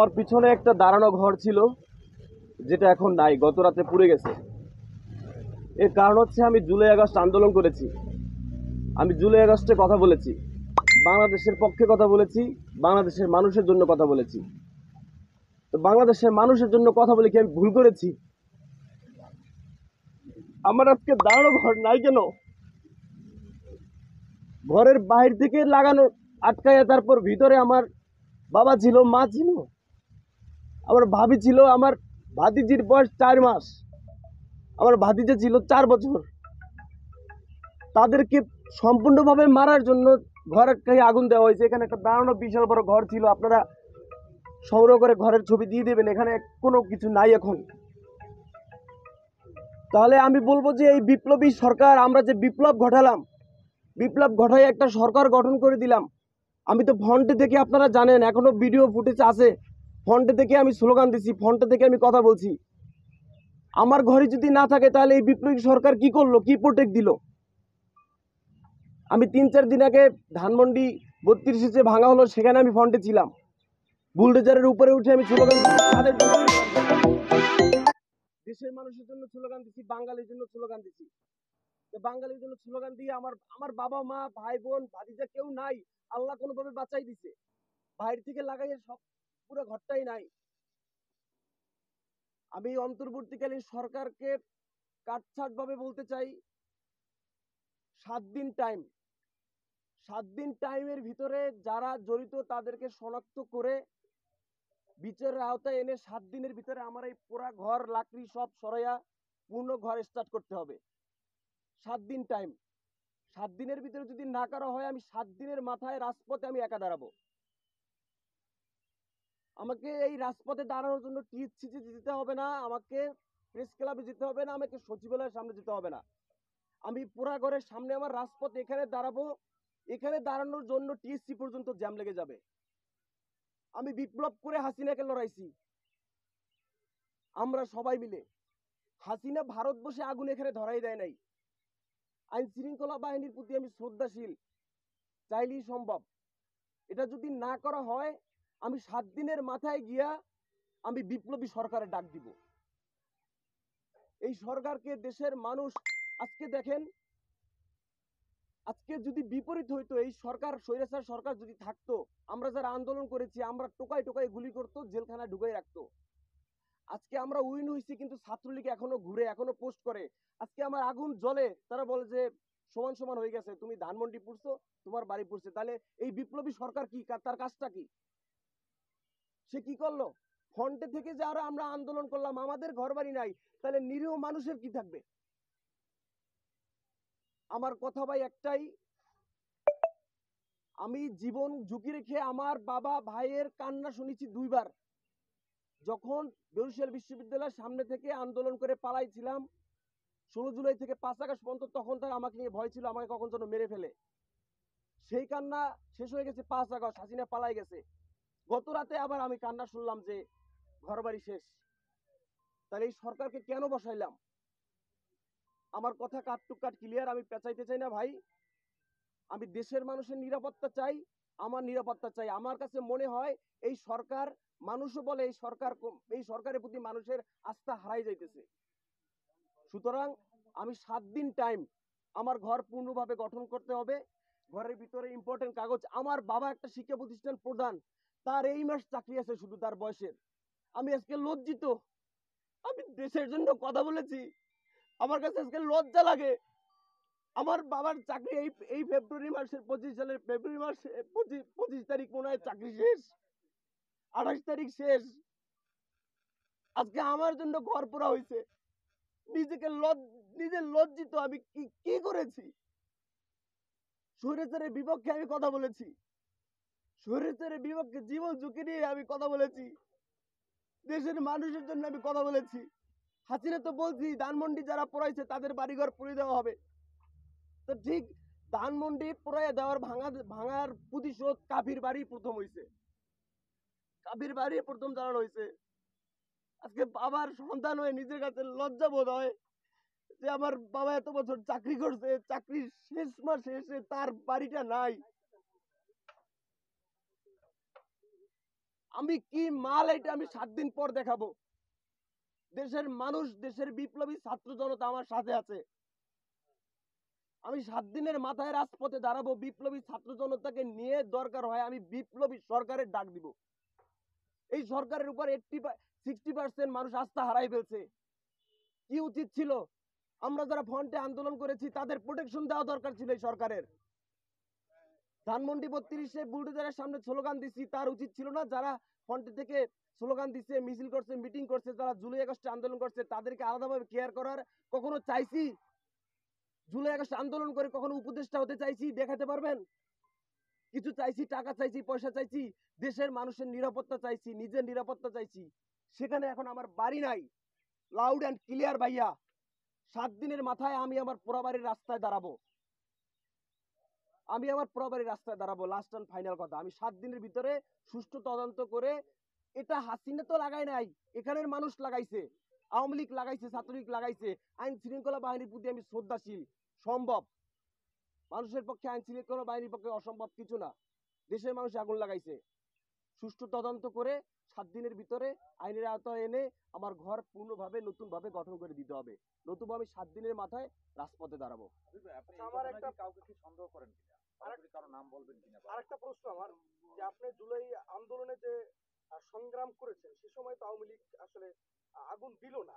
আমার পিছনে একটা দাঁড়ানো ঘর ছিল, যেটা এখন নাই, গত রাতে পুড়ে গেছে। এর কারণ হচ্ছে আমি জুলাই আগস্ট আন্দোলন করেছি। আমি জুলাই আগস্টে কথা বলেছি, বাংলাদেশের পক্ষে কথা বলেছি, বাংলাদেশের মানুষের জন্য কথা বলেছি। তো বাংলাদেশের মানুষের জন্য কথা বলে কি আমি ভুল করেছি? আমার আজকে দাঁড়ানো ঘর নাই কেন? ঘরের বাইরে থেকে লাগানো আটকায়, তারপর ভিতরে আমার বাবা ছিল, মা ছিল, আমার ভাবি ছিল, আমার ভাতিজির বয়স 4 মাস, আমার ভাতিজা ছিল 4 বছর। তাদেরকে সম্পূর্ণভাবে মারার জন্য ঘরের গায়ে আগুন দেওয়া হয়েছে। এখানে একটা দাঁড়ানো বিশাল বড় ঘর ছিল, আপনারা সংগ্রহ করে ঘরের ছবি দিয়ে দেবেন। এখানে কোনো কিছু নাই এখন। তাহলে আমি বলবো যে এই বিপ্লবী সরকার, আমরা যে বিপ্লব ঘটালাম, বিপ্লব ঘটাই একটা সরকার গঠন করে দিলাম। আমি তো ফ্রন্টে থেকে, আপনারা জানেন, এখনো ভিডিও ফুটেজ আছে, ফ্রন্টে থেকে আমি স্লোগান দিচ্ছি, ফ্রন্টে থেকে আমি কথা বলছি। আমার ঘরে যদি না থাকে তাহলে এই বিপ্লবী সরকার কি করলো, কি প্রোটেক্ট দিল? আমি 3-4 দিন আগে ধানমন্ডি 32 যে ভাঙা হলো, সেখানে আমি ফ্রন্টে ছিলাম। বুলডোজারের উপরে উঠে আমি স্লোগান দিচ্ছি, দেশের মানুষের জন্য স্লোগান দিচ্ছি, বাঙালির জন্য স্লোগান দিচ্ছি। বাঙালির জন্য স্লোগান দিয়ে আমার আমার বাবা মা ভাই বোন ভাতিজা কেউ নাই, আল্লাহ কোনোভাবে বাঁচাই দিছে। বাইরে থেকে লাগাইয়ে সব পুরো ঘরটাই নাই। আমি অন্তর্বর্তীকালীন সরকারকে কাটছাট ভাবে বলতে চাই, 7 দিন টাইম, 7 দিন টাইমের ভিতরে যারা জড়িত তাদেরকে শনাক্ত করে বিচারের আওতায় এনে 7 দিনের ভিতরে আমার এই পুরা ঘর লাকড়ি সব সরাইয়া পূর্ণ ঘর স্টার্ট করতে হবে। 7 দিন টাইম। 7 দিনের ভিতরে যদি না করা হয়, আমি 7 দিনের মাথায় রাজপথে আমি একা দাঁড়াবো। আমাকে এই রাজপথে দাঁড়ানোর জন্য টিএসসিতে যেতে হবে না, আমাকে প্রেস ক্লাবে যেতে হবে না, আমাকে সচিবালয়ের সামনে যেতে হবে না। আমি পুরা ঘরের সামনে আমার রাজপথ এখানে দাঁড়াবো। এখানে দাঁড়ানোর জন্য টিএসসি পর্যন্ত জ্যাম লেগে যাবে। আমি বিপ্লব করে হাসিনাকে লড়াইছি, আমরা সবাই মিলে। হাসিনা ভারত বসে আগুন এখানে ধরাই দেয় নাই। আইন শৃঙ্খলা বাহিনীর প্রতি আমি শ্রদ্ধাশীল, চাইলেই সম্ভব। এটা যদি না করা হয়, আমি 7 দিনের মাথায় গিয়া আমি বিপ্লবী সরকারের ডাক দিব। এই সরকারকে দেশের মানুষ, আজকে দেখেন, আজকে যদি বিপরীত হইতো, এই সরকার স্বৈরাচার সরকার যদি থাকতো, আমরা যারা আন্দোলন করেছি, আমরা টোকাই টোকাই গুলি করতো, জেলখানায় ঢুকাই রাখতো। আজকে আমরা উইন হইছি, কিন্তু ছাত্রলীগ এখনো ঘুরে, এখনো পোস্ট করে। আজকে আমার আগুন জ্বলে, তারা বলে যে সমান সমান হয়ে গেছে, তুমি ধানমন্ডি পড়ছো, তোমার বাড়ি পড়ছে। তাহলে এই বিপ্লবী সরকার কি, তার কাজটা কি? সে কি করলো? ফ্রন্টে থেকে যারা আমরা আন্দোলন করলাম, আমাদের ঘর বাড়ি নাই, তাহলে নিরীহ মানুষের কি থাকবে? আমার কথা ভাই একটাই, আমি জীবন ঝুঁকি রেখে আমার বাবা ভাইয়ের কান্না শুনেছি 2বার। যখন বরিশাল বিশ্ববিদ্যালয়ের সামনে থেকে আন্দোলন করে পালাইছিলাম 16 জুলাই থেকে 5 আগস্ট পর্যন্ত, তখন তার আমাকে নিয়ে ভয় ছিল আমাকে কখন যেন মেরে ফেলে। সেই কান্না শেষ হয়ে গেছে 5 আগস্ট, হাসিনা পালাই গেছে। গত রাতে আবার আমি কান্না শুনলাম যে ঘরবাড়ি শেষ। তাহলে এই সরকারকে কেন বসাইলাম? আমার কথা কাট টু কাট ক্লিয়ার, আমি পেঁচাইতে চাই না ভাই। আমি দেশের মানুষের নিরাপত্তা চাই, আমার নিরাপত্তা চাই। আমার কাছে মনে হয় এই সরকার, মানুষও বলে এই সরকারের প্রতি মানুষের আস্থা হারাই যাইতেছে। সুতরাং আমি 7 দিন টাইম, আমার ঘর পূর্ণভাবে গঠন করতে হবে। ঘরের ভিতরে ইম্পর্টেন্ট কাগজ, আমার বাবা একটা শিক্ষা প্রতিষ্ঠান প্রধান, তার এই মাস চাকরি আছে শুধু তার বয়সের। আমি আজকে লজ্জিত, আমি দেশের জন্য কথা বলেছি, আমার কাছে আজকে লজ্জা লাগে। আমার বাবার চাকরি এই ফেব্রুয়ারি মাসের 25 সালের ফেব্রুয়ারি মাস 25 তারিখ মনে হয় চাকরি শেষ, 28 তারিখ শেষ। আজকে আমার জন্য ঘর পোড়া হয়েছে। নিজেকে নিজে লজ্জিত, আমি কি কি করেছি? স্বৈরাচারের বিপক্ষে আমি কথা বলেছি, স্বৈরাচারের বিপক্ষে জীবন ঝুঁকি নিয়ে আমি কথা বলেছি, দেশের মানুষের জন্য আমি কথা বলেছি। হাসিনা তো বলছি ধানমন্ডি যারা পড়াইছে তাদের বাড়িঘর পুড়িয়ে দেওয়া হবে। তো ঠিক ধানমন্ডি পুরাইয়া দেওয়ার ভাঙার প্রতিশোধ কাফির বাড়ি প্রথম হইছে, কাফির বাড়ি প্রথম চালানো হয়েছে। আজকে বাবার সন্তান হয়ে নিজের কাছে লজ্জা বোধ হয় যে আমার বাবা এত বছর চাকরি করছে, চাকরির শেষ মাসে এসে তার বাড়িটা নাই। আমি কি মাল এটা আমি 7 দিন পর দেখাবো। দেশের মানুষ, দেশের বিপ্লবী ছাত্র জনতা আমার সাথে আছে। আমি 7 দিনের মাথায় রাজপথে দাঁড়াবো, বিপ্লবী ছাত্র জনতাকে নিয়ে দরকার হয় আমি বিপ্লবী সরকারের ডাক দিব। এই সরকারের উপর 60% মানুষ আস্থা হারাই ফেলছে। কি উচিত ছিল? আমরা যারা ফ্রন্টে আন্দোলন করেছি তাদের প্রোটেকশন দেওয়া দরকার ছিল এই সরকারের। ধানমন্ডি 32-এ বুলডোজারের সামনে স্লোগান দিছি, তার উচিত ছিল না? যারা ফ্রন্টে থেকে স্লোগান দিচ্ছে, মিছিল করছে, মিটিং করছে, যারা জুলাই আগস্টে আন্দোলন করছে তাদেরকে আলাদাভাবে কেয়ার করার কখনো চাইছি? জুলাই আগস্ট আন্দোলন করে কখনো উপদেষ্টা হতে চাইছি? দেখাতে পারবেন? কিছু চাইছি, টাকা চাইছি, পয়সা চাইছি, দেশের মানুষের নিরাপত্তা চাইছি, নিজের নিরাপত্তা চাইছি। সেখানে এখন আমার বাড়ি নাই। লাউড অ্যান্ড ক্লিয়ার ভাইয়া, 7 দিনের মাথায় আমি আমার পোড়াবাড়ির রাস্তায় দাঁড়াবো। আমি আমার পোড়াবাড়ির রাস্তায় দাঁড়াবো। লাস্ট অ্যান্ড ফাইনাল কথা, আমি 7 দিনের ভিতরে সুষ্ঠু তদন্ত করে, এটা হাসিনা তো লাগায় নাই, এখানের মানুষ লাগাইছে, আওয়ামী লীগ লাগাইছে, ছাত্রলীগ লাগাইছে। আইন শৃঙ্খলা বাহিনীর প্রতি আমি শ্রদ্ধাশীল। সম্ভব, মানুষের পক্ষে আইন শৃঙ্খলা বাহিনীর পক্ষে অসম্ভব কিছু না। দেশের মানুষ আগুন লাগাইছে। সুষ্ঠু তদন্ত করে 7 দিনের ভিতরে আইনের আওতায় এনে আমার ঘর পূর্ণভাবে নতুনভাবে গঠন করে দিতে হবে। নতুবা আমি 7 দিনের মাথায় রাজপথে দাঁড়াবো। আমার একটা কাউকে কি সন্দেহ করেন কিনা, সরাসরি কারো নাম বলবেন কিনা? আরেকটা প্রশ্ন আমার, যে আপনি জুলাই আন্দোলনে যে সংগ্রাম করেছেন সে সময় তো আওয়ামী লীগ আসলে আগুন দিল না।